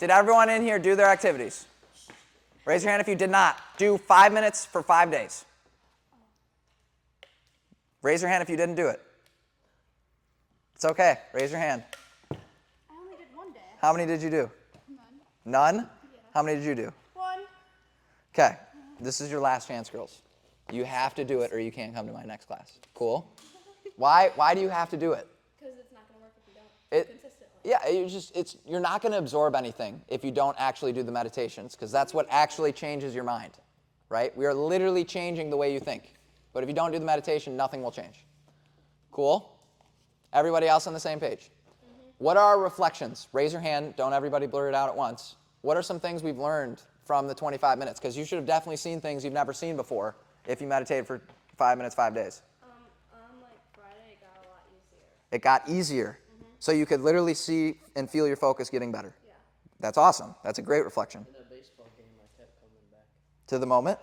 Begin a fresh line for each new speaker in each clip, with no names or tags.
Did everyone in here do their activities? Raise your hand if you did not. Do 5 minutes for 5 days. Raise your hand if you didn't do it. It's okay. Raise your hand.
I only did 1 day.
How many did you do?
None.
None? Yeah. How many did you do?
1.
Okay. This is your last chance, girls. You have to do it or you can't come to my next class. Cool? Why do you have to do it?
Because it's not going to work if you don't consistently.
Yeah, you're not going to absorb anything if you don't actually do the meditations, because that's what actually changes your mind, right? We are literally changing the way you think. But if you don't do the meditation, nothing will change. Cool? Everybody else on the same page? Mm-hmm. What are our reflections? Raise your hand. Don't everybody blur it out at once. What are some things we've learned from the 25 minutes? Because you should have definitely seen things you've never seen before if you meditated for 5 minutes, 5 days.
Like Friday, it got a lot easier.
It got easier. Mm-hmm. So you could literally see and feel your focus getting better.
Yeah.
That's awesome. That's a great reflection.
In that baseball game, I kept coming back.
To the moment?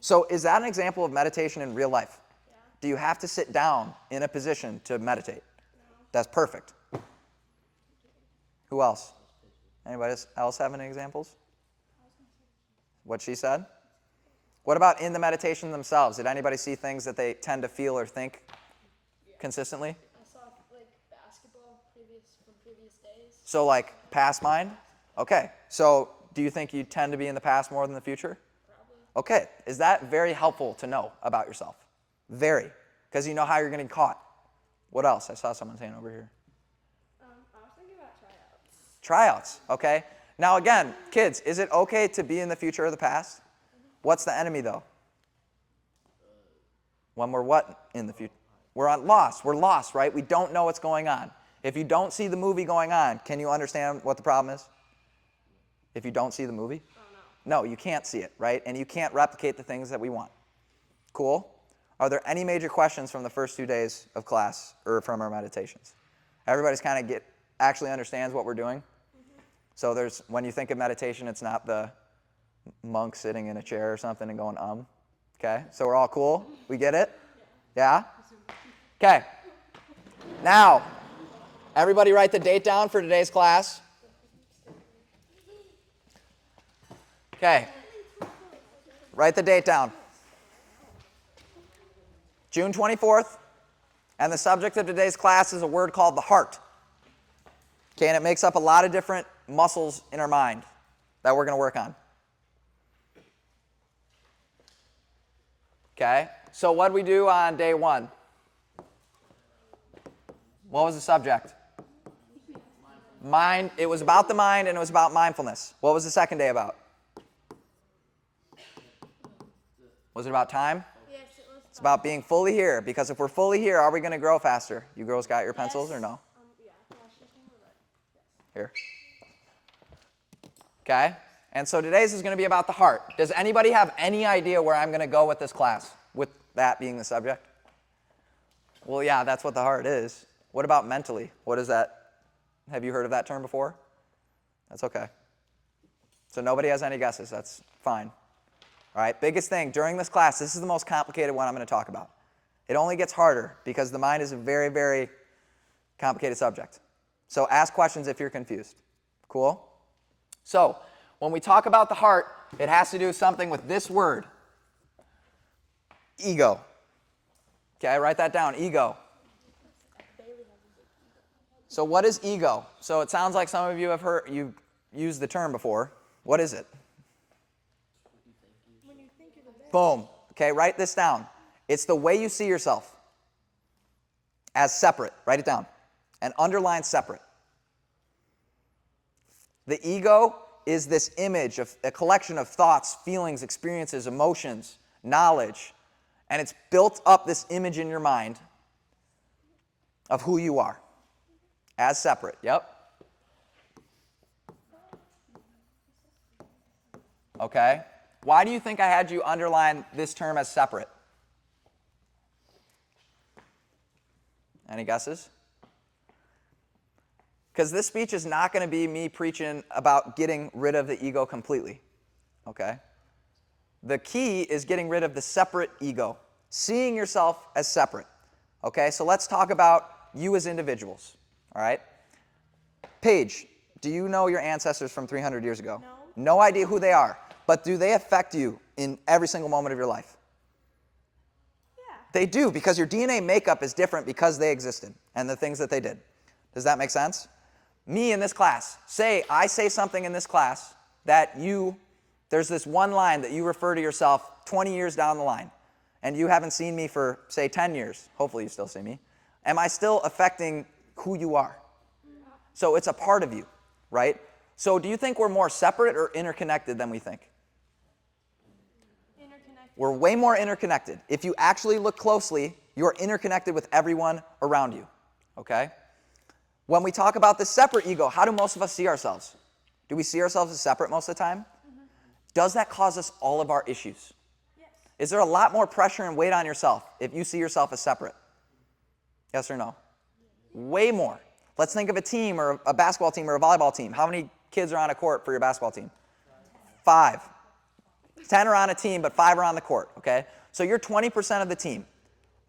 So is that an example of meditation in real life?
Yeah.
Do you have to sit down in a position to meditate?
No.
That's perfect. Who else? Anybody else have any examples? What she said? What about in the meditation themselves? Did anybody see things that they tend to feel or think consistently?
I saw basketball from previous days.
So like past mind? Okay. So do you think you tend to be in the past more than the future?
Probably.
Okay. Is that very helpful to know about yourself? Very. Because you know how you're getting caught. What else? I saw someone saying over here.
I was thinking about tryouts.
Tryouts. Okay. Now again, kids, is it okay to be in the future or the past? What's the enemy though? When we're what in the future? We're lost. We're lost, right? We don't know what's going on. If you don't see the movie going on, can you understand what the problem is? If you don't see the movie?
Oh, no.
No, you can't see it, right? And you can't replicate the things that we want. Cool? Are there any major questions from the first 2 days of class or from our meditations? Everybody's kind of actually understands what we're doing? Mm-hmm. So when you think of meditation, it's not the monk sitting in a chair or something and going, Okay? So we're all cool? We get it? Yeah? Okay. Now, everybody write the date down for today's class. Okay. Write the date down. June 24th. And the subject of today's class is a word called the heart. Okay, and it makes up a lot of different muscles in our mind that we're going to work on. Okay, so what did we do on day 1? What was the subject? Mind. It was about the mind and it was about mindfulness. What was the second day about? Was it about time?
Yes, it was.
It's about being fully here, because if we're fully here, are we going to grow faster? You girls got your pencils or no?
Yeah.
Here. Okay, and so today's is going to be about the heart. Does anybody have any idea where I'm going to go with this class, with that being the subject? Well, yeah, that's what the heart is. What about mentally? What is that? Have you heard of that term before? That's okay. So nobody has any guesses. That's fine. All right, biggest thing during this class, this is the most complicated one I'm going to talk about. It only gets harder because the mind is a very, very complicated subject. So ask questions if you're confused. Cool? So when we talk about the heart, it has to do something with this word, ego. Okay, write that down, ego. So what is ego? So it sounds like some of you have heard, you've used the term before. What is it? Boom. Okay, write this down. It's the way you see yourself as separate. Write it down. And underline separate. The ego is this image of a collection of thoughts, feelings, experiences, emotions, knowledge. And it's built up this image in your mind of who you are as separate. Yep. Okay. Why do you think I had you underline this term as separate? Any guesses? Because this speech is not going to be me preaching about getting rid of the ego completely. Okay? The key is getting rid of the separate ego, seeing yourself as separate. Okay? So let's talk about you as individuals. All right? Paige, Do you know your ancestors from 300 years ago?
No.
No idea who they are. But do they affect you in every single moment of your life?
Yeah.
They do, because your DNA makeup is different because they existed and the things that they did. Does that make sense? Me in this class, I say something in this class that there's this one line that you refer to yourself 20 years down the line, and you haven't seen me for, say, 10 years. Hopefully you still see me. Am I still affecting who you are? So it's a part of you, right? So do you think we're more separate or interconnected than we think?
Interconnected.
We're way more interconnected. If you actually look closely, you're interconnected with everyone around you, okay? When we talk about the separate ego, how do most of us see ourselves? Do we see ourselves as separate most of the time?
Mm-hmm.
Does that cause us all of our issues?
Yes.
Is there a lot more pressure and weight on yourself if you see yourself as separate? Yes or no? Way more. Let's think of a team or a basketball team or a volleyball team. How many kids are on a court for your basketball team? 5. 10 are on a team, but 5 are on the court, okay? So you're 20% of the team.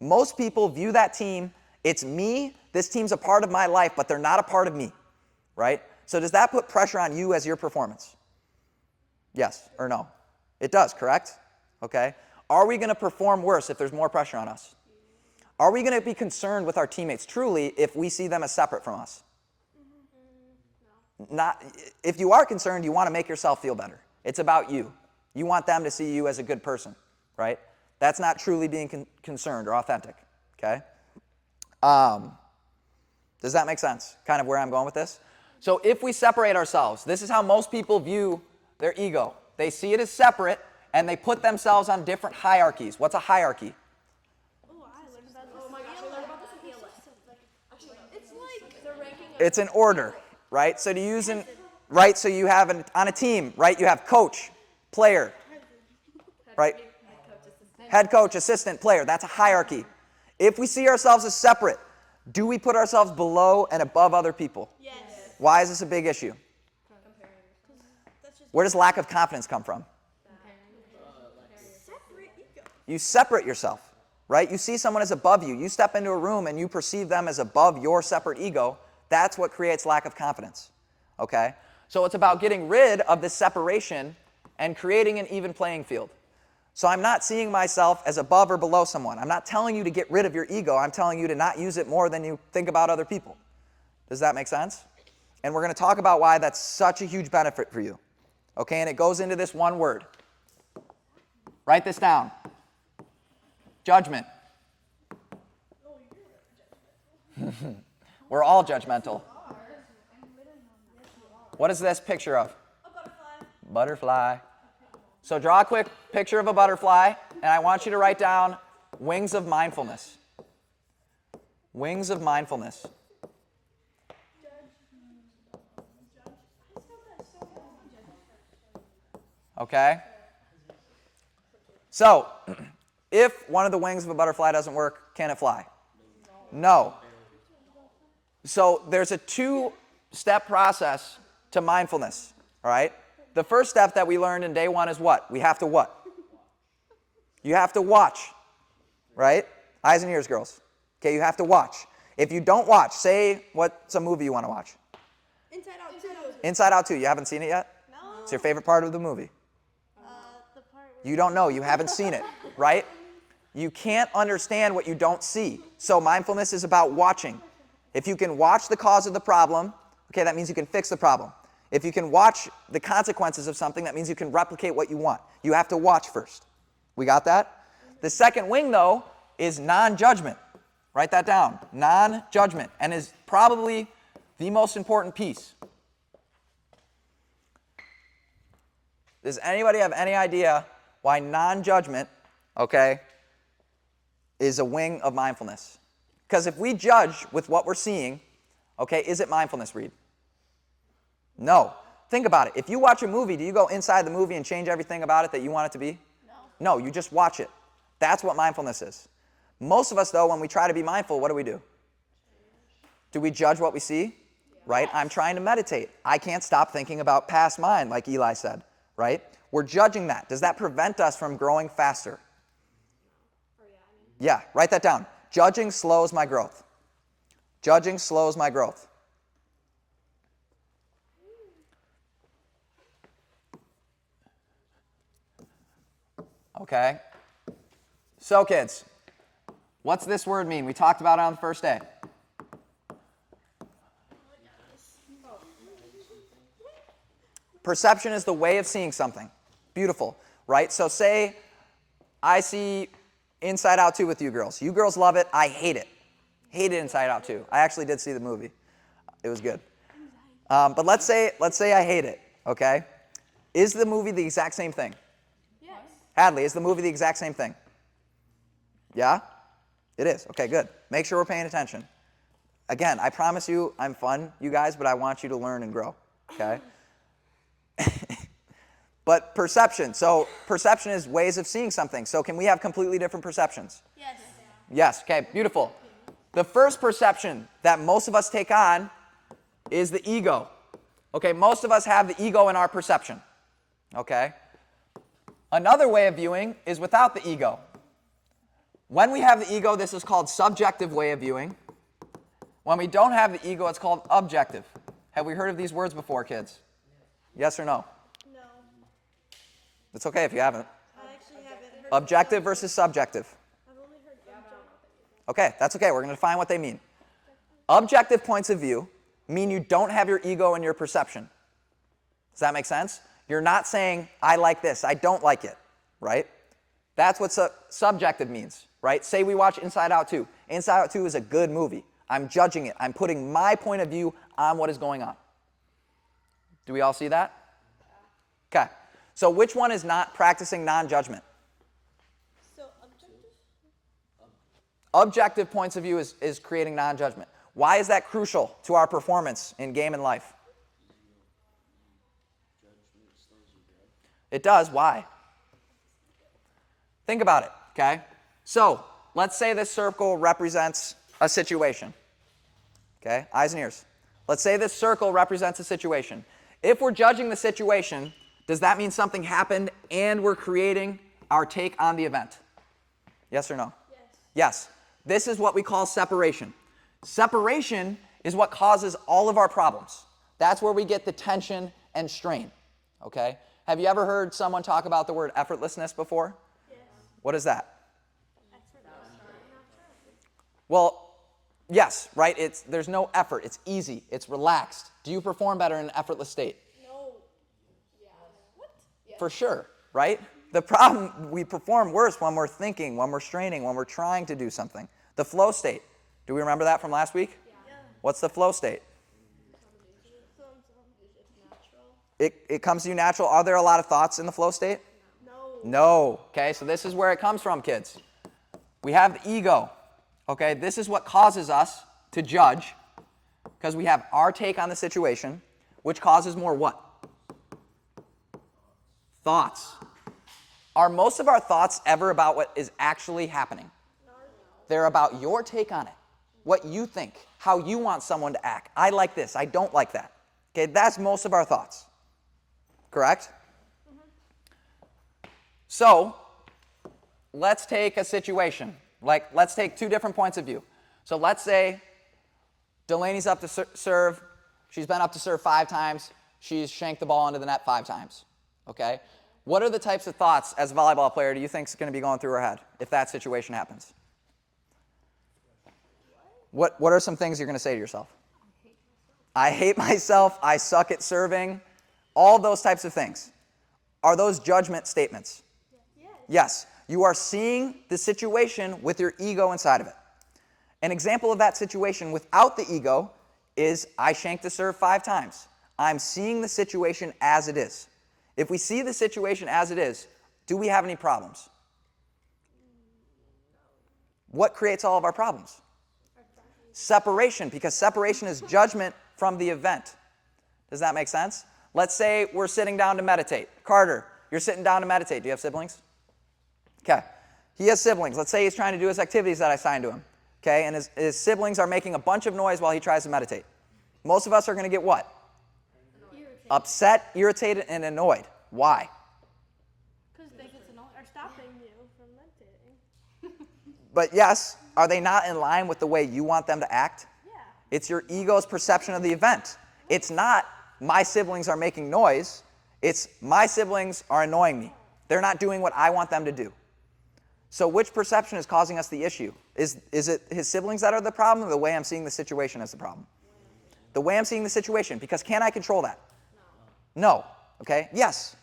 Most people view that team, it's me, this team's a part of my life, but they're not a part of me, right? So does that put pressure on you as your performance? Yes or no? It does, correct? Okay. Are we going to perform worse if there's more pressure on us? Are we going to be concerned with our teammates truly if we see them as separate from us? Not, if you are concerned, you want to make yourself feel better. It's about you. You want them to see you as a good person, right? That's not truly being concerned or authentic, okay? Does that make sense? Kind of where I'm going with this? So if we separate ourselves, this is how most people view their ego. They see it as separate, and they put themselves on different hierarchies. What's a hierarchy?
Oh, I learned about this.
Oh my gosh, I learned about this in ELA. Actually,
It's like
the ranking of
It's an order, right? So so you have on a team, right? You have coach, player, right? Head coach, assistant, player. That's a hierarchy. If we see ourselves as separate, do we put ourselves below and above other people?
yes.
Why is this a big issue?
That's just
Where does lack of confidence come from?
separate ego.
You separate yourself, right? You see someone as above you. You step into a room and you perceive them as above your separate ego. That's what creates lack of confidence, okay? So it's about getting rid of this separation and creating an even playing field. So I'm not seeing myself as above or below someone. I'm not telling you to get rid of your ego. I'm telling you to not use it more than you think about other people. Does that make sense? And we're going to talk about why that's such a huge benefit for you. Okay, and it goes into this one word. Write this down. Judgment. We're all judgmental. What is this picture of?
A butterfly.
Butterfly. So draw a quick picture of a butterfly, and I want you to write down wings of mindfulness. Wings of mindfulness. Okay? So, if one of the wings of a butterfly doesn't work, can it fly? No. So there's a 2-step process to mindfulness, all right? The first step that we learned in day 1 is what? We have to what? You have to watch, right? Eyes and ears, girls. Okay, you have to watch. If you don't watch, say what's a movie you want to watch.
Inside Out 2.
Inside Out 2. You haven't seen it yet?
No.
It's your favorite part of the movie.
The part where
You don't know. You haven't seen it, right? You can't understand what you don't see. So mindfulness is about watching. If you can watch the cause of the problem, okay, that means you can fix the problem. If you can watch the consequences of something, that means you can replicate what you want. You have to watch first. We got that? The second wing, though, is non-judgment. Write that down. Non-judgment, and is probably the most important piece. Does anybody have any idea why non-judgment, okay, is a wing of mindfulness? Because if we judge with what we're seeing, okay, is it mindfulness, Reed? No. Think about it. If you watch a movie, do you go inside the movie and change everything about it that you want it to be? No. No, you just watch it. That's what mindfulness is. Most of us, though, when we try to be mindful, what do? Do we judge what we see? Right? I'm trying to meditate. I can't stop thinking about past mine, like Eli said, right? We're judging that. Does that prevent us from growing faster? Yeah, write that down. Judging slows my growth. Judging slows my growth. Okay? So kids, what's this word mean? We talked about it on the first day. Perception is the way of seeing something. Beautiful, right? So say I see Inside Out 2 with you girls. You girls love it. I hate it. Hated Inside Out 2. I actually did see the movie. It was good. But let's say I hate it, okay? Is the movie the exact same thing?
Yes.
Hadley, is the movie the exact same thing? Yeah? It is. Okay, good. Make sure we're paying attention. Again, I promise you I'm fun, you guys, but I want you to learn and grow, okay? But perception. So perception is ways of seeing something. So can we have completely different perceptions?
Yes.
Yes. Okay, beautiful. The first perception that most of us take on is the ego. Okay, most of us have the ego in our perception. Okay? Another way of viewing is without the ego. When we have the ego, this is called subjective way of viewing. When we don't have the ego, it's called objective. Have we heard of these words before, kids? Yes or no?
No.
It's okay if you haven't.
I actually haven't heard.
Objective versus subjective.
I've only heard objective.
Okay, that's okay. We're going to define what they mean. Objective points of view mean you don't have your ego in your perception. Does that make sense? You're not saying, I like this, I don't like it, right? That's what subjective means, right? Say we watch Inside Out 2. Inside Out 2 is a good movie. I'm judging it. I'm putting my point of view on what is going on. Do we all see that? Okay. So which one is not practicing non-judgment?
So objective?
Objective points of view is creating non-judgment. Why is that crucial to our performance in game and life? It does. Why? Think about it, okay? So let's say this circle represents a situation. Okay, eyes and ears. Let's say this circle represents a situation. If we're judging the situation, does that mean something happened and we're creating our take on the event? Yes or no?
Yes.
Yes. This is what we call separation. Separation is what causes all of our problems. That's where we get the tension and strain. Okay? Have you ever heard someone talk about the word effortlessness before?
Yes.
What is that?
Effortless.
Well, yes, right? There's no effort. It's easy. It's relaxed. Do you perform better in an effortless state?
No. Yeah. What?
For sure, right? The problem, we perform worse when we're thinking, when we're straining, when we're trying to do something. The flow state. Do we remember that from last week?
Yeah.
What's the flow state?
It's
It comes to you natural. Are there a lot of thoughts in the flow state?
No.
No. Okay, so this is where it comes from, kids. We have the ego. Okay, this is what causes us to judge because we have our take on the situation, which causes more what? Thoughts. Are most of our thoughts ever about what is actually happening? They're about your take on it, what you think, how you want someone to act. I like this, I don't like that. Okay, that's most of our thoughts. Correct? So, let's take a situation. Like, let's take two different points of view. So let's say Delaney's up to serve. She's been up to serve 5 times. She's shanked the ball into the net 5 times. Okay? What are the types of thoughts as a volleyball player do you think is going to be going through her head if that situation happens? What are some things you're going to say to yourself? I hate myself. I suck at serving. All those types of things. Are those judgment statements?
Yes.
Yes. You are seeing the situation with your ego inside of it. An example of that situation without the ego is I shanked the serve 5 times. I'm seeing the situation as it is. If we see the situation as it is, do we have any problems? What creates all of our problems? Separation, because separation is judgment from the event. Does that make sense? Let's say we're sitting down to meditate. Carter, you're sitting down to meditate. Do you have siblings? Okay. He has siblings. Let's say he's trying to do his activities that I assigned to him. Okay, and his siblings are making a bunch of noise while he tries to meditate. Most of us are going to get what? Upset, irritated, and annoyed. Why?
Because they get to know are stopping you from meditating.
But yes, are they not in line with the way you want them to act?
Yeah.
It's your ego's perception of the event. It's not my siblings are making noise. It's my siblings are annoying me. They're not doing what I want them to do. So which perception is causing us the issue? Is it his siblings that are the problem, or the way I'm seeing the situation as the problem? The way I'm seeing the situation, because can I control that? No. Okay? Yes.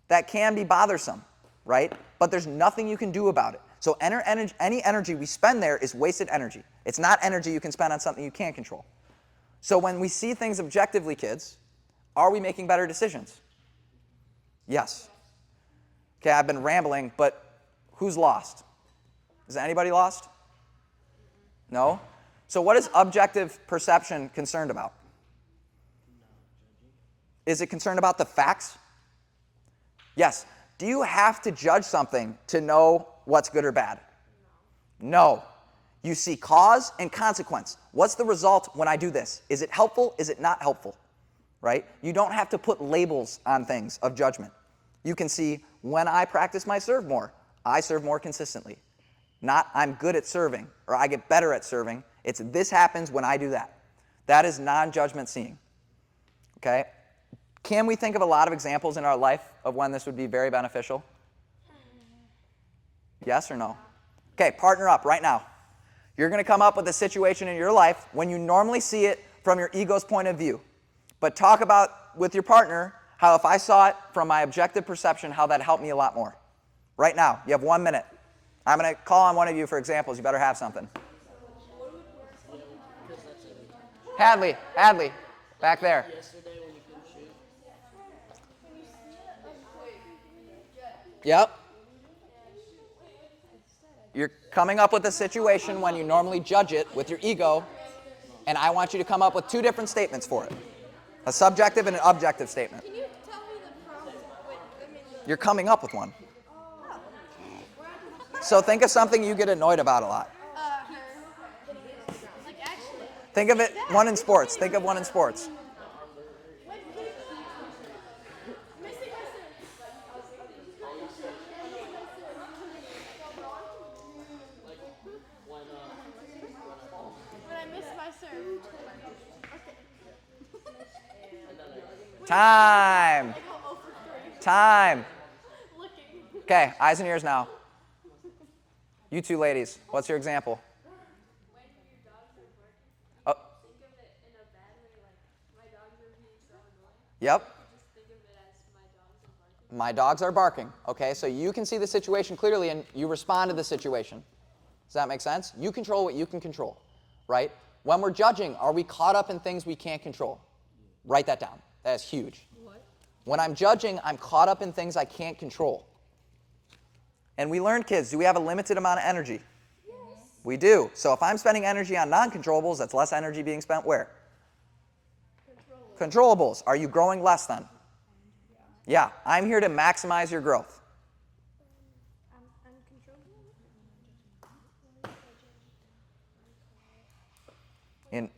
That can be bothersome, right? But there's nothing you can do about it. So any energy we spend there is wasted energy. It's not energy you can spend on something you can't control. So when we see things objectively, kids, are we making better decisions? Yes. Okay, I've been rambling, but who's lost? Is anybody lost? No? So what is objective perception concerned about? Is it concerned about the facts? Yes. Do you have to judge something to know what's good or bad? No. You see cause and consequence. What's the result when I do this? Is it helpful? Is it not helpful? Right? You don't have to put labels on things of judgment. You can see when I practice my serve more, I serve more consistently. Not I'm good at serving or I get better at serving. It's this happens when I do that. That is non-judgment seeing. Okay? Can we think of a lot of examples in our life of when this would be very beneficial? Yes or no? Okay, partner up right now. You're going to come up with a situation in your life when you normally see it from your ego's point of view. But talk about with your partner how if I saw it from my objective perception, how that helped me a lot more. Right now, you have 1 minute. I'm going to call on one of you for examples. You better have something. Hadley, back there.
Yesterday when you couldn't shoot.
Yep. You're coming up with a situation when you normally judge it with your ego, and I want you to come up with 2 different statements for it. A subjective and an objective statement.
Can you tell me the problem?
You're coming up with one. So think of something you get annoyed about a lot.
Her. Like actually.
Think of it, one in sports. Think of one in sports.
When I miss my serve.
Time. Time.
Looking.
Okay, eyes and ears now. You 2 ladies, what's your example?
When your dogs are barking,
Oh,
think of it in a bad way, like my dogs are being so annoying.
yep.
Just think of it as my dogs are barking.
My dogs are barking. Okay, so you can see the situation clearly and you respond to the situation. Does that make sense? You control what you can control, right? When we're judging, are we caught up in things we can't control? Write that down. That is huge.
What?
When I'm judging, I'm caught up in things I can't control. And we learned, kids, do we have a limited amount of energy?
Yes.
We do. So if I'm spending energy on non-controllables, that's less energy being spent where? Controllables. Are you growing less then? Yeah. I'm here to maximize your growth. In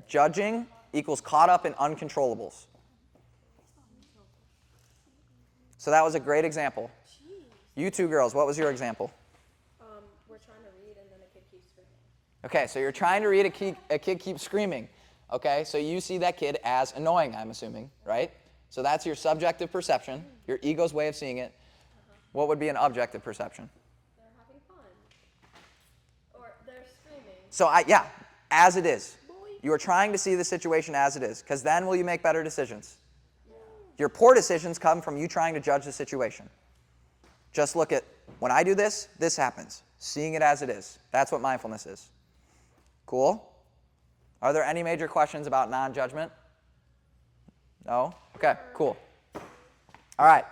judging equals caught up in uncontrollables. So that was a great example. You 2 girls, what was your example?
We're trying to read and then a kid keeps screaming.
Okay, so you're trying to read, a kid keeps screaming. Okay, so you see that kid as annoying, I'm assuming, right? So that's your subjective perception, your ego's way of seeing it. What would be an objective perception?
They're having fun. Or they're screaming.
So as it is. You are trying to see the situation as it is, because then will you make better decisions? Your poor decisions come from you trying to judge the situation. Just look at, when I do this, this happens. Seeing it as it is. That's what mindfulness is. Cool? Are there any major questions about non-judgment? No? Okay, cool. All right.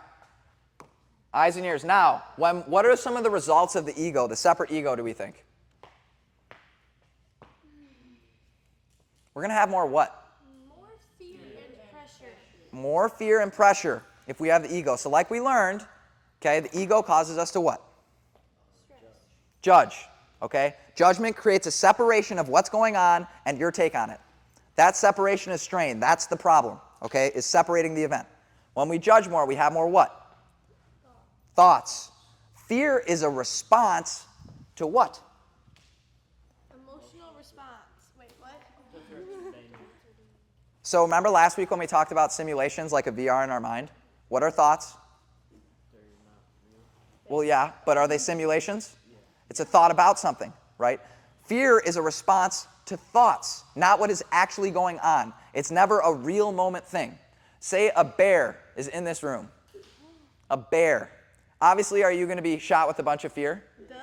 Eyes and ears. Now, what are some of the results of the ego, the separate ego, do we think? We're going to have more what?
More fear and pressure.
More fear and pressure if we have the ego. So like we learned, okay, the ego causes us to what?
Stress.
Judge. Okay? Judgment creates a separation of what's going on and your take on it. That separation is strain. That's the problem. Okay? Is separating the event. When we judge more, we have more what? Thoughts. Fear is a response to what?
Emotional response. Wait, what?
So remember last week when we talked about simulations like a VR in our mind? What are thoughts? Well, yeah, but are they simulations? It's a thought about something, right? Fear is a response to thoughts, not what is actually going on. It's never a real moment thing. Say a bear is in this room. A bear. Obviously, are you going to be shot with a bunch of fear?
Duh.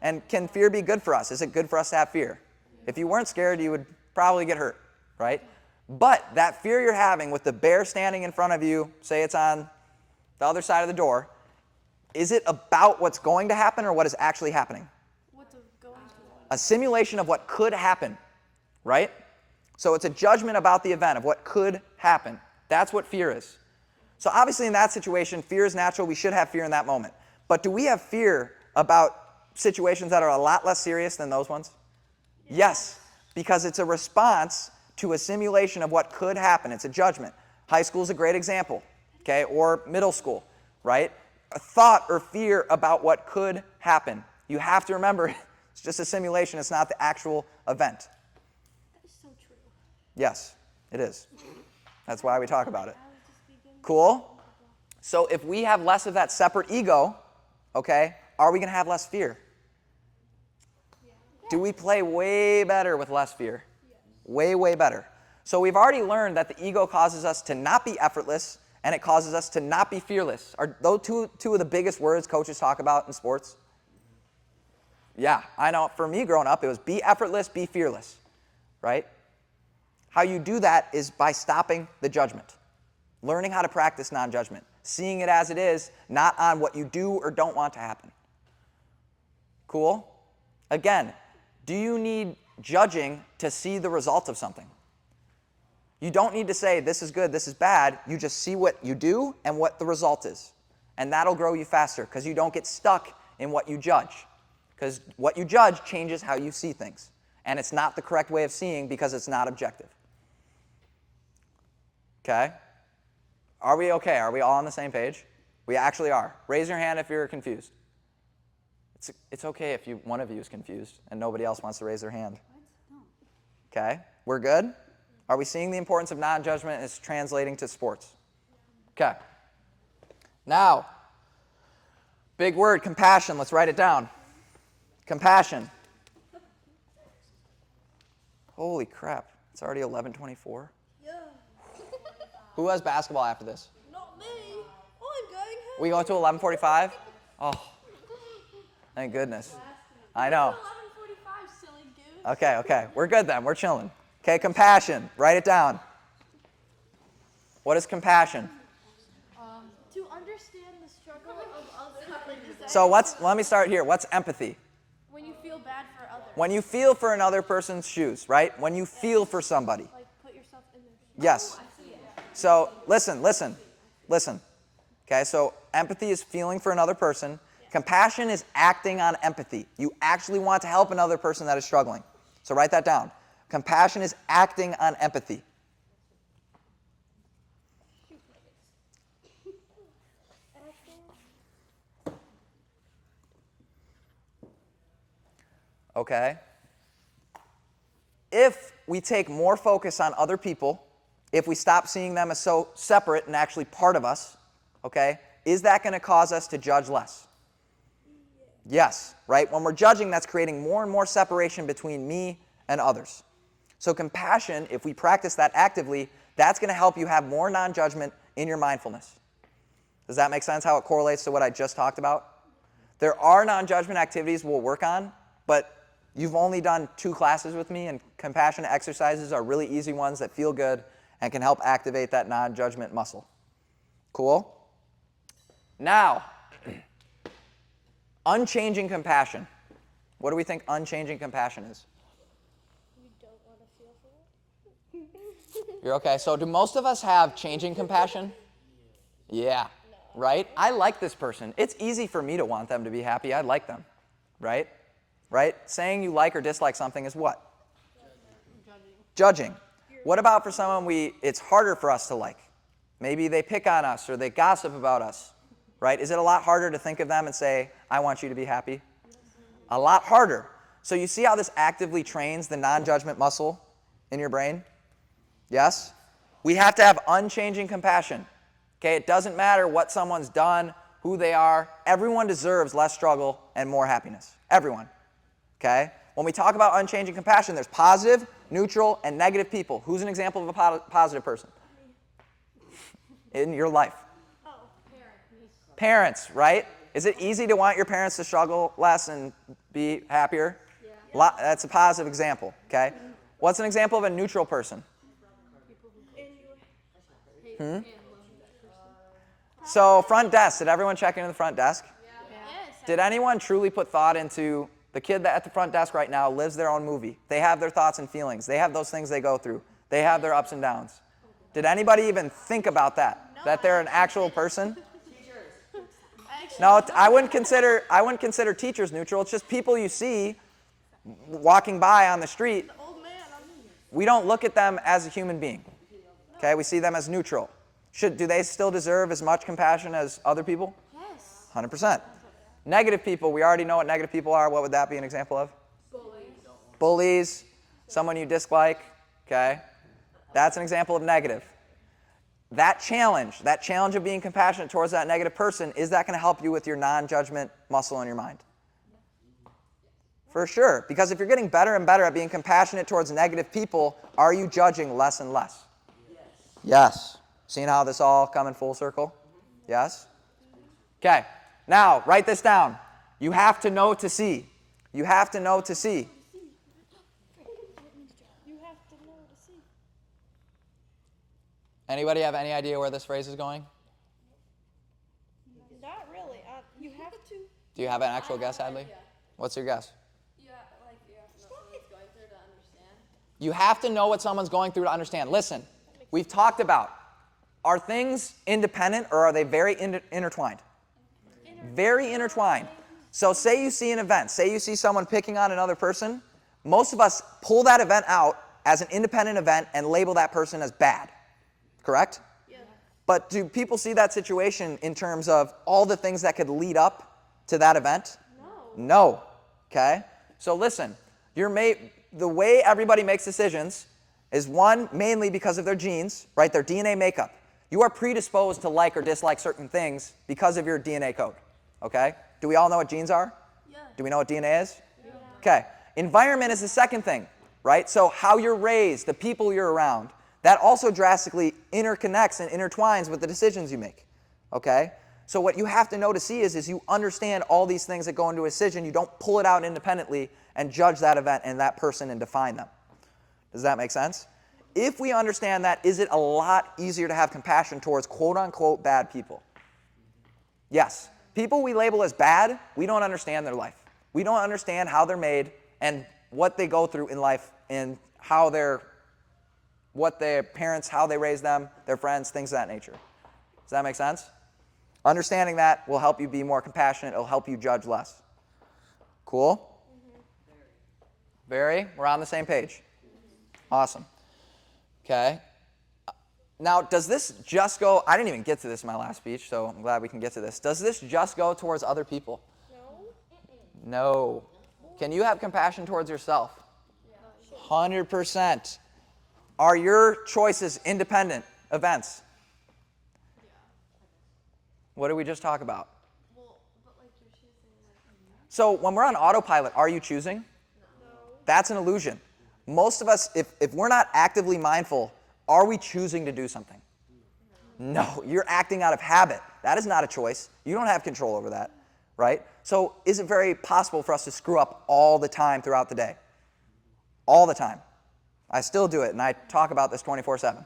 And can fear be good for us? Is it good for us to have fear? If you weren't scared, you would probably get hurt, right? But that fear you're having with the bear standing in front of you, say it's on the other side of the door, is it about what's going to happen or what is actually happening?
What's going to?
A simulation of what could happen, right? So it's a judgment about the event of what could happen. That's what fear is. So obviously in that situation, fear is natural. We should have fear in that moment. But do we have fear about situations that are a lot less serious than those ones? Yes, because it's a response to a simulation of what could happen. It's a judgment. High school is a great example, okay, or middle school, right? A thought or fear about what could happen. You have to remember it's just a simulation. It's not the actual event.
That is so true.
Yes, it is. That's why we talk about it. Cool? So if we have less of that separate ego, okay, are we going to have less fear? Do we play way better with less fear? Way, way better. So we've already learned that the ego causes us to not be effortless, and it causes us to not be fearless. Are those two of the biggest words coaches talk about in sports? Yeah, I know. For me growing up, it was be effortless, be fearless, right? How you do that is by stopping the judgment. Learning how to practice non-judgment. Seeing it as it is, not on what you do or don't want to happen. Cool? Again, do you need judging to see the result of something? You don't need to say, this is good, this is bad. You just see what you do and what the result is. And that'll grow you faster because you don't get stuck in what you judge. Because what you judge changes how you see things. And it's not the correct way of seeing because it's not objective. Okay? Are we okay? Are we all on the same page? We actually are. Raise your hand if you're confused. It's okay if one of you is confused and nobody else wants to raise their hand. Okay? We're good? Are we seeing the importance of non-judgment as translating to sports? Okay. Now, big word, compassion. Let's write it down. Compassion. Holy crap. It's already 11:24.
Yeah.
Who has basketball after this?
Not me. Oh, I'm going home.
We go to 11:45? Oh, thank goodness. I know.
11:45, silly goose.
Okay. We're good then. We're chilling. Okay, compassion. Write it down. What is compassion?
To understand the struggle of others.
So let me start here. What's empathy?
When you feel bad for others.
When you feel for another person's shoes, right? When you feel for somebody.
Like, put yourself in their shoes.
Yes. So listen. Okay, so empathy is feeling for another person. Compassion is acting on empathy. You actually want to help another person that is struggling. So write that down. Compassion is acting on empathy. Okay? If we take more focus on other people, if we stop seeing them as so separate and actually part of us, okay, is that going to cause us to judge less? Yes, right? When we're judging, that's creating more and more separation between me and others. So compassion, if we practice that actively, that's going to help you have more non-judgment in your mindfulness. Does that make sense how it correlates to what I just talked about? There are non-judgment activities we'll work on, but you've only done 2 classes with me, and compassionate exercises are really easy ones that feel good and can help activate that non-judgment muscle. Cool? Now, unchanging compassion. What do we think unchanging compassion is?
You don't want to feel for it?
You're okay. So do most of us have changing compassion? Yeah. Right? I like this person. It's easy for me to want them to be happy. I like them. Right? Right? Saying you like or dislike something is what? Judging. What about for someone it's harder for us to like? Maybe they pick on us or they gossip about us. Right? Is it a lot harder to think of them and say, I want you to be happy? A lot harder. So you see how this actively trains the non-judgment muscle in your brain? Yes? We have to have unchanging compassion. Okay? It doesn't matter what someone's done, who they are. Everyone deserves less struggle and more happiness. Everyone. Okay? When we talk about unchanging compassion, there's positive, neutral, and negative people. Who's an example of a positive person? In your life?
Oh,
Parents, right? Is it easy to want your parents to struggle less and be happier? Yeah. That's a positive example, okay? What's an example of a neutral person? So front desk, did everyone check into the front desk?
yes.
Did anyone truly put thought into the kid that at the front desk right now lives their own movie? They have their thoughts and feelings. They have those things they go through. They have their ups and downs. Did anybody even think about that? That they're an actual person? No, I wouldn't consider teachers neutral. It's just people you see walking by on the street.
Old man,
We don't look at them as a human being. Okay, we see them as neutral. Do they still deserve as much compassion as other people?
yes.
100%. Negative people, we already know what negative people are. What would that be an example of? Bullies, someone you dislike, okay? That's an example of negative. That challenge of being compassionate towards that negative person, is that going to help you with your non-judgment muscle in your mind? For sure, because if you're getting better and better at being compassionate towards negative people, are you judging less and less? Yes. Seeing how this all come in full circle? Yes? Okay. Now, write this down. You have to know to see. You have to know to see.
You have to know to see.
Anybody have any idea where this phrase is going?
Not really. You have to.
Do you have an actual guess, Hadley? What's your guess?
You have to know what someone's going through to understand.
You have to know what someone's going through to understand. Listen, we've talked about, are things independent or are they very intertwined? Very intertwined. So say you see an event, say you see someone picking on another person, most of us pull that event out as an independent event and label that person as bad. Correct?
Yeah.
But do people see that situation in terms of all the things that could lead up to that event?
No.
No. Okay? So listen, the way everybody makes decisions is one, mainly because of their genes, right? Their DNA makeup. You are predisposed to like or dislike certain things because of your DNA code. Okay? Do we all know what genes are?
Yeah.
Do we know what DNA is? Yeah. Okay. Environment is the second thing, right? So how you're raised, the people you're around, that also drastically interconnects and intertwines with the decisions you make. Okay? So what you have to know to see is you understand all these things that go into a decision. You don't pull it out independently and judge that event and that person and define them. Does that make sense? If we understand that, is it a lot easier to have compassion towards quote-unquote bad people? Yes. People we label as bad, we don't understand their life. We don't understand how they're made and what they go through in life and what their parents, how they raise them, their friends, things of that nature. Does that make sense? Understanding that will help you be more compassionate. It'll help you judge less. Cool? Mm-hmm. Very? We're on the same page. Awesome. Okay. Now, does this just go, I didn't even get to this in my last speech, so I'm glad we can get to this. Does this just go towards other people?
No.
No. Can you have compassion towards yourself? 100%. Are your choices independent events? What did we just talk about?
Well, but like you're choosing
So when we're on autopilot, are you choosing?
No.
That's an illusion. Most of us, if we're not actively mindful, are we choosing to do something? No, you're acting out of habit. That is not a choice. You don't have control over that, right? So is it very possible for us to screw up all the time throughout the day? All the time. I still do it, and I talk about this 24/7,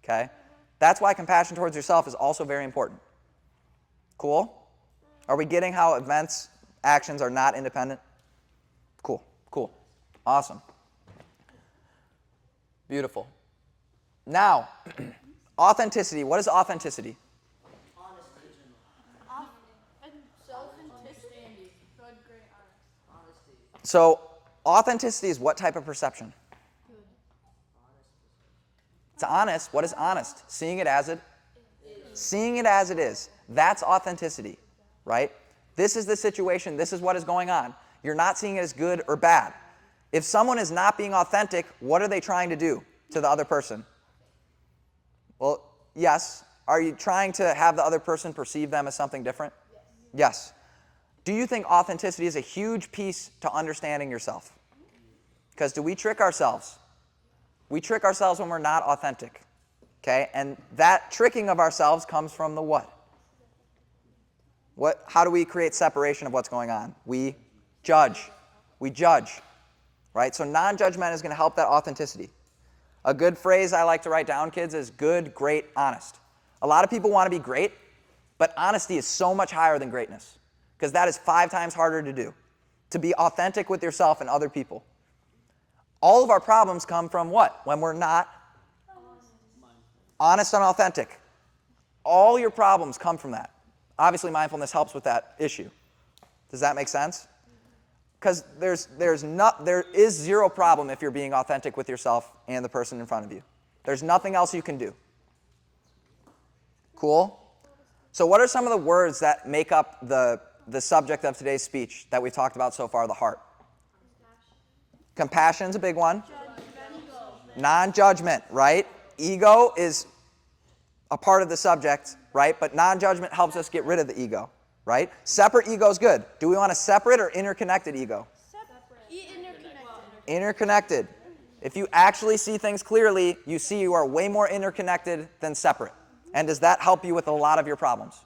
okay? That's why compassion towards yourself is also very important. Cool? Are we getting how events, actions are not independent? Cool, cool. Awesome. Beautiful. Now, authenticity. What is authenticity?
And self-understanding. Good, great, honest.
So, authenticity is what type of perception?
Good.
It's honest. What is honest? Seeing it as it is. Seeing it as it is. That's authenticity, right? This is the situation. This is what is going on. You're not seeing it as good or bad. If someone is not being authentic, what are they trying to do to the other person? Well, yes. Are you trying to have the other person perceive them as something different?
Yes.
Yes. Do you think authenticity is a huge piece to understanding yourself? Because do we trick ourselves? We trick ourselves when we're not authentic. Okay? And that tricking of ourselves comes from the what? How do we create separation of what's going on? We judge. We judge. Right? So non-judgment is going to help that authenticity. A good phrase I like to write down, kids, is good, great, honest. A lot of people want to be great, but honesty is so much higher than greatness, because that is 5 times harder to do, to be authentic with yourself and other people. All of our problems come from what? When we're not honest and authentic. All your problems come from that. Obviously, mindfulness helps with that issue. Does that make sense? Because there is zero problem if you're being authentic with yourself and the person in front of you. There's nothing else you can do. Cool? So what are some of the words that make up the subject of today's speech that we've talked about so far, the heart? Compassion's a big one. Non-judgment, right? Ego is a part of the subject, right? But non-judgment helps us get rid of the ego, right? Separate ego is good. Do we want a separate or interconnected ego? Interconnected. If you actually see things clearly, you see you are way more interconnected than separate. And does that help you with a lot of your problems?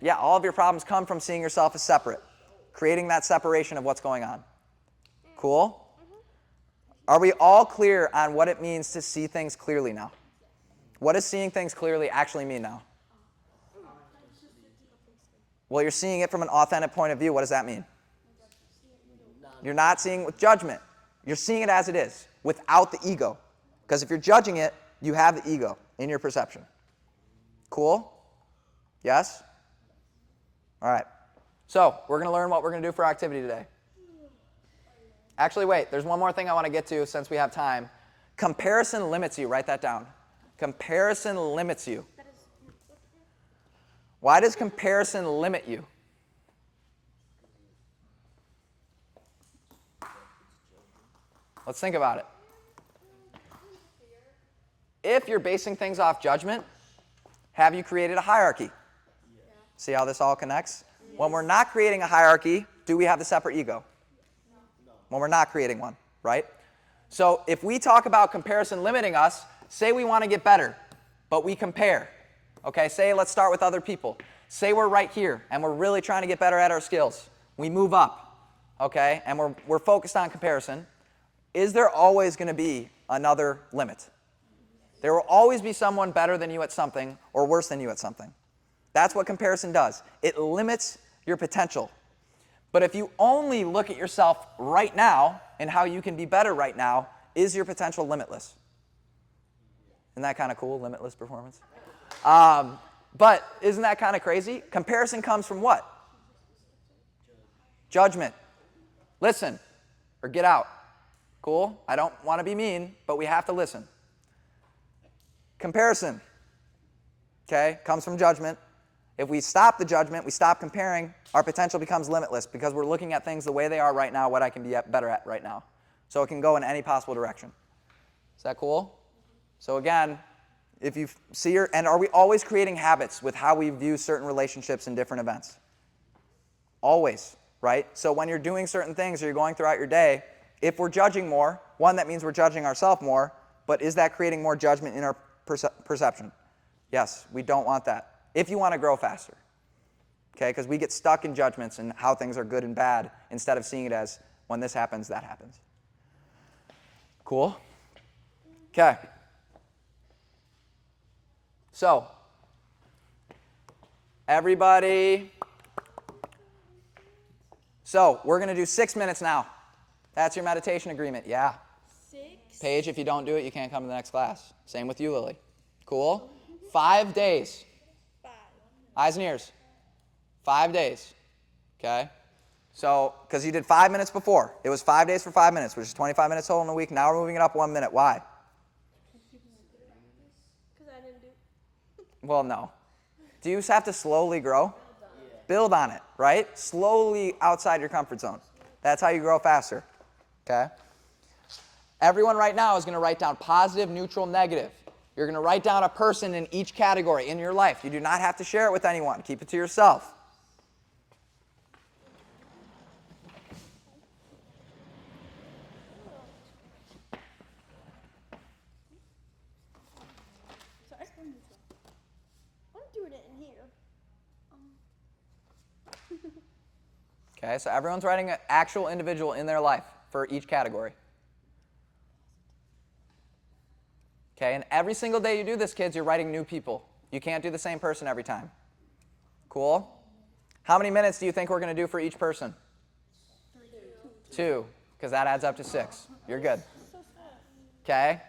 Yeah, all of your problems come from seeing yourself as separate, creating that separation of what's going on. Cool? Are we all clear on what it means to see things clearly now? What does seeing things clearly actually mean now? Well, you're seeing it from an authentic point of view. What does that mean? You're not seeing it with judgment. You're seeing it as it is, without the ego. Because if you're judging it, you have the ego in your perception. Cool? Yes? All right. So, we're going to learn what we're going to do for our activity today. Actually, wait. There's one more thing I want to get to since we have time. Comparison limits you. Write that down. Comparison limits you. Why does comparison limit you? Let's think about it. If you're basing things off judgment, have you created a hierarchy? See how this all connects? When we're not creating a hierarchy, do we have the separate ego? When we're not creating one, right? So if we talk about comparison limiting us, say we want to get better, but we compare. Okay, say let's start with other people. Say we're right here, and we're really trying to get better at our skills. We move up, okay, and we're focused on comparison. Is there always going to be another limit? There will always be someone better than you at something or worse than you at something. That's what comparison does. It limits your potential. But if you only look at yourself right now and how you can be better right now, is your potential limitless? Isn't that kind of cool, limitless performance? But isn't that kind of crazy? Comparison comes from what? Judgment. Listen or get out. Cool? I don't want to be mean, but we have to listen. Comparison, okay, comes from judgment. If we stop the judgment, we stop comparing, our potential becomes limitless because we're looking at things the way they are right now, what I can be better at right now. So it can go in any possible direction. Is that cool? So again, if you see and are we always creating habits with how we view certain relationships in different events? Always, right? So when you're doing certain things or you're going throughout your day, if we're judging more, one, that means we're judging ourselves more, but is that creating more judgment in our perception? Yes, we don't want that. If you want to grow faster, okay, because we get stuck in judgments and how things are good and bad instead of seeing it as when this happens, that happens. Cool? Okay. So, everybody. So, we're going to do 6 minutes now. That's your meditation agreement. Yeah.
6?
Paige, if you don't do it, you can't come to the next class. Same with you, Lily. Cool? 5 days.
5.
Eyes and ears. 5 days. Okay? So, because you did 5 minutes before. It was 5 days for 5 minutes, which is 25 minutes total in a week. Now we're moving it up 1 minute. Why?
Because I didn't do.
Well, no. Do you have to slowly grow? Build on it, right? Slowly outside your comfort zone. That's how you grow faster. Okay? Everyone right now is going to write down positive, neutral, negative. You're going to write down a person in each category in your life. You do not have to share it with anyone. Keep it to yourself.
Sorry. I'm doing it in here.
Okay, so everyone's writing an actual individual in their life for each category. Okay, and every single day you do this, kids, you're writing new people. You can't do the same person every time. Cool? How many minutes do you think we're going to do for each person? 2, because that adds up to 6. You're good. Okay?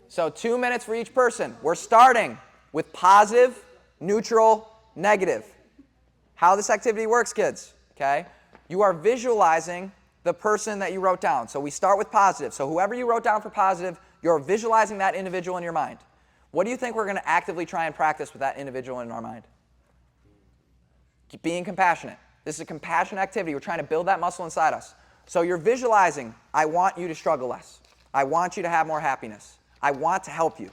So 2 minutes for each person. We're starting with positive, neutral, negative. How this activity works, kids, okay? You are visualizing the person that you wrote down. So we start with positive. So whoever you wrote down for positive, you're visualizing that individual in your mind. What do you think we're going to actively try and practice with that individual in our mind? Being compassionate. This is a compassion activity. We're trying to build that muscle inside us. So you're visualizing, I want you to struggle less. I want you to have more happiness. I want to help you.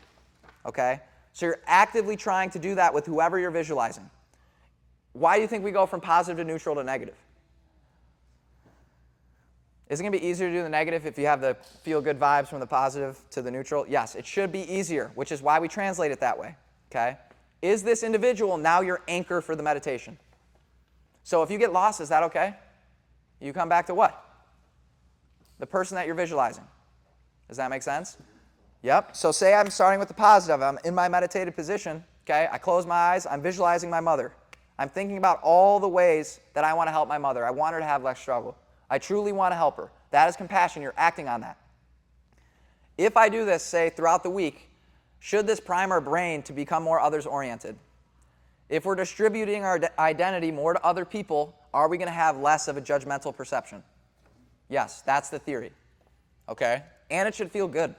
Okay? So you're actively trying to do that with whoever you're visualizing. Why do you think we go from positive to neutral to negative? Is it going to be easier to do the negative if you have the feel-good vibes from the positive to the neutral? Yes, it should be easier, which is why we translate it that way. Okay? Is this individual now your anchor for the meditation? So if you get lost, is that okay? You come back to what? The person that you're visualizing. Does that make sense? Yep. So say I'm starting with the positive. I'm in my meditative position. Okay? I close my eyes. I'm visualizing my mother. I'm thinking about all the ways that I want to help my mother. I want her to have less struggle. I truly want to help her. That is compassion. You're acting on that. If I do this, say, throughout the week, should this prime our brain to become more others-oriented? If we're distributing our identity more to other people, are we going to have less of a judgmental perception? Yes, that's the theory. Okay? And it should feel good.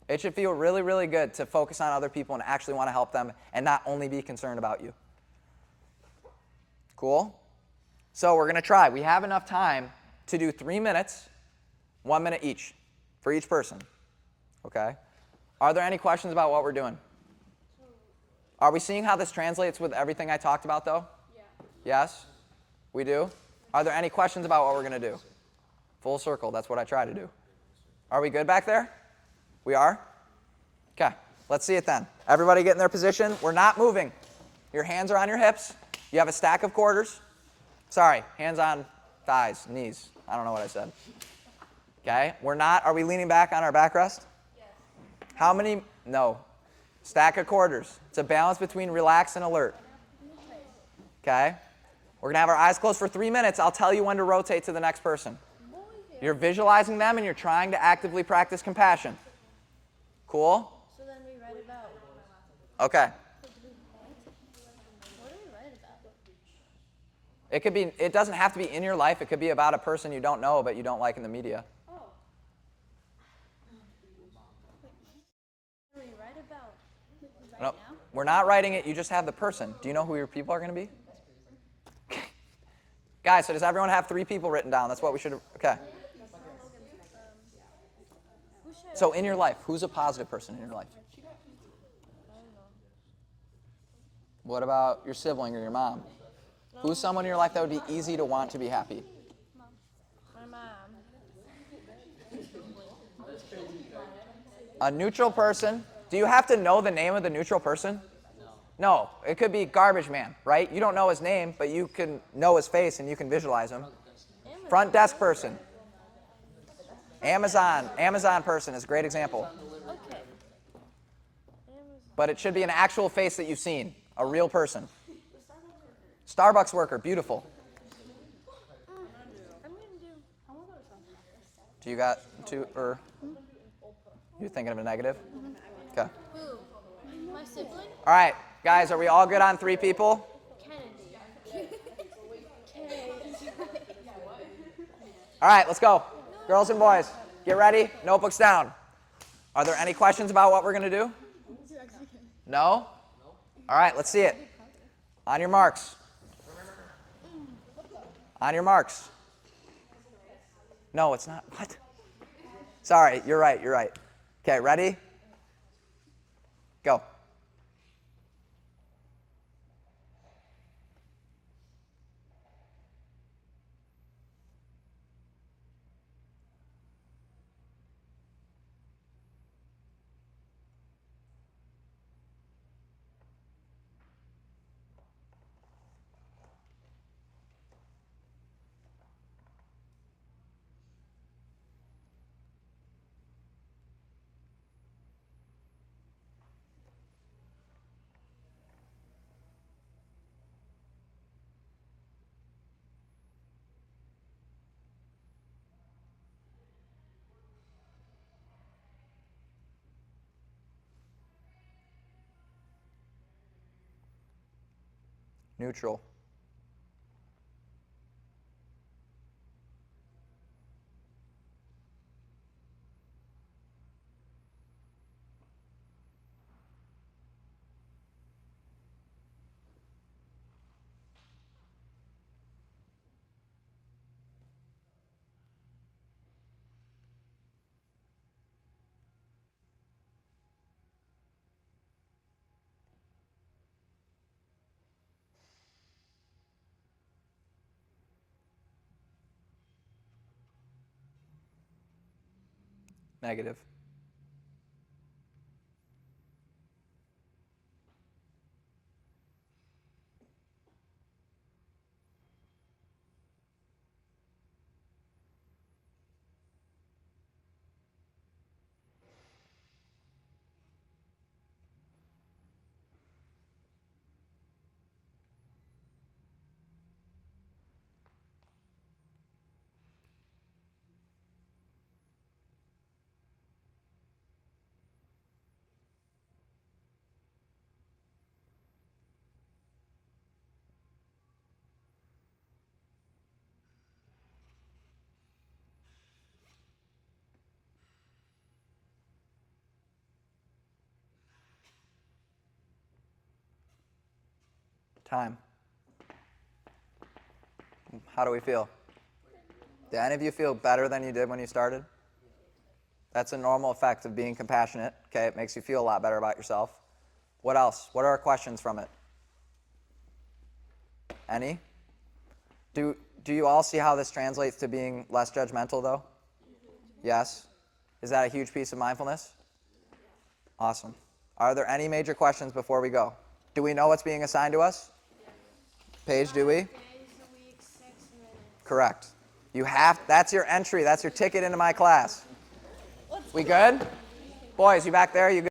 It should feel really, really good to focus on other people and actually want to help them and not only be concerned about you. Cool? So we're going to try. We have enough time to do 3 minutes, 1 minute each, for each person. Okay? Are there any questions about what we're doing? Are we seeing how this translates with everything I talked about, though?
Yeah.
Yes? We do? Are there any questions about what we're going to do? Full circle, that's what I try to do. Are we good back there? We are? Okay, let's see it then. Everybody get in their position. We're not moving. Your hands are on your hips. You have a stack of quarters. Sorry, hands on thighs, knees. I don't know what I said. Okay, are we leaning back on our backrest?
Yes.
How many? No. Stack of quarters. It's a balance between relaxed and alert. Okay? We're going to have our eyes closed for 3 minutes. I'll tell you when to rotate to the next person. You're visualizing them and you're trying to actively practice compassion. Cool?
So then we write about.
Okay.
What do we write about?
It doesn't have to be in your life. It could be about a person you don't know but you don't like in the media.
Oh. What do we write about?
No, we're not writing it. You just have the person. Do you know who your people are going to be? Guys, so does everyone have 3 people written down? That's what we should have. Okay. So in your life, who's a positive person in your life? What about your sibling or your mom? Who's someone in your life that would be easy to want to be happy?
My mom.
A neutral person. Do you have to know the name of the neutral person? No. It could be garbage man, right? You don't know his name, but you can know his face and you can visualize him. Front desk person. Amazon person is a great example.
Okay.
But it should be an actual face that you've seen, a real person. Starbucks worker, beautiful.
I'm gonna do.
Do you got 2 or you're thinking of a negative? Okay.
Who? My sibling?
All right, guys, are we all good on 3 people?
Kennedy.
All right, let's go. Girls and boys, get ready. Notebooks down. Are there any questions about what we're going to do? No? All right, let's see it. On your marks. On your marks. No, it's not. What? Sorry, you're right. Okay, ready? Go. Neutral. Negative. Time. How do we feel? Do any of you feel better than you did when you started? That's a normal effect of being compassionate. Okay, it makes you feel a lot better about yourself. What else? What are our questions from it? Any? Do you all see how this translates to being less judgmental, though? Yes? Is that a huge piece of mindfulness? Awesome. Are there any major questions before we go? Do we know what's being assigned to us? Paige, do we?
Days a week, 6 minutes.
Correct. That's your entry. That's your ticket into my class. We good? Boys, you back there? You good?